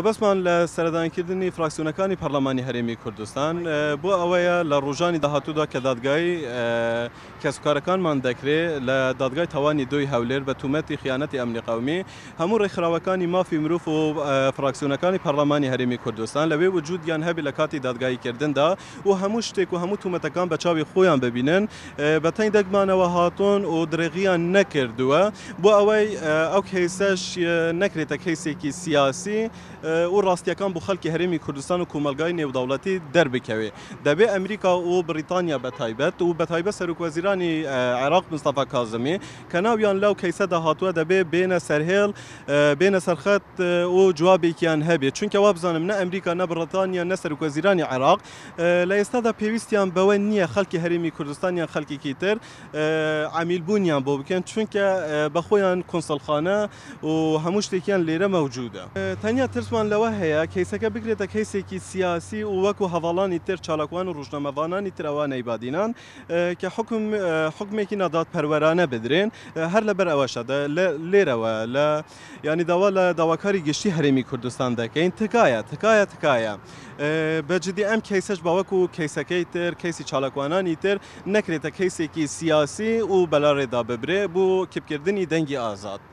بەسمان لە سەردانکردنی فراکسیۆنەکانی پەرلەمانی هەرێمی کوردستان بۆ ئەوەیە لە ڕۆژانی داهاتوودا کە دادگای کەسوکارەکانمان دەکرێت لە دادگای تاوانی دوی هەولێر بە تومەتی خیانەتی ئەمنی قەومی هەموو ڕێکخراوەکانی مافی مرۆڤ و فراکسیۆنەکانی پەرلەمانی هەرێمی کوردستان لەوێ وجودیان هەبێ لە کاتی دادگاییکردندا و هەموو شتێک و هەموو تومەتەکان بە چاوی خۆیان ببینن بە تەنگ دەگمانەوە هاتوون و درێغیان نەکردووە بۆ ئەوەی ئەو کەیسەش نەکرێتە کەیسێکی سیاسی و ڕاستیەکان بۆ خەڵکی هەرێمی کوردستان و کۆمەلگای نێودەوڵەتی دەربکەوێ دەبێ ئەمریکا و بریتانیا بەتایبەت و بەتایبەت سەرۆکوەزیرانی عێراق مستەفا کاظمی کە ناویان لەو کەیسەدا هاتووە دەبێ بێنە سەرهێڵ بێنە سەرخەت و جوابێکیان هەبێت چونکە وا بزانم نە ئەمریکا نە بریتانیا نە سەرۆکوەزیرانی عێراق لە ئێستادا پێویستیان بەوە نییە خەڵکی هەرێمی کوردستانیان خەڵکێکی تر عامیلبوونیان بۆ بکەن چونکە بەخۆیان کۆنسڵخانە و هەموو شتێکیان لێرە مەوجودە تەنیا ترسمان لەوە هەیە کەیسەکە بگرێتە کەیسێکی سیاسی و وەکو هەڤاڵانی تر چالاکوان و ڕۆژنامەوانانی تر ئەوانەی بادینان کە حکمێکی نادادپەروەرانە بدرێن هەر لەبەر ئەوەشە لێرەوە لە ینی داوا لە داواکاری گشتی هەرێمی کوردستان دەکەین تکایە بەجددی ئەم کەیسەش باوەکو کەیسەکەی تر کەیسی چالاکوانانی تر نەکرێتە کەیسێکی سیاسی و بەلا ڕێدا ببرێ بۆ کپکردنی دەنگی ئازاد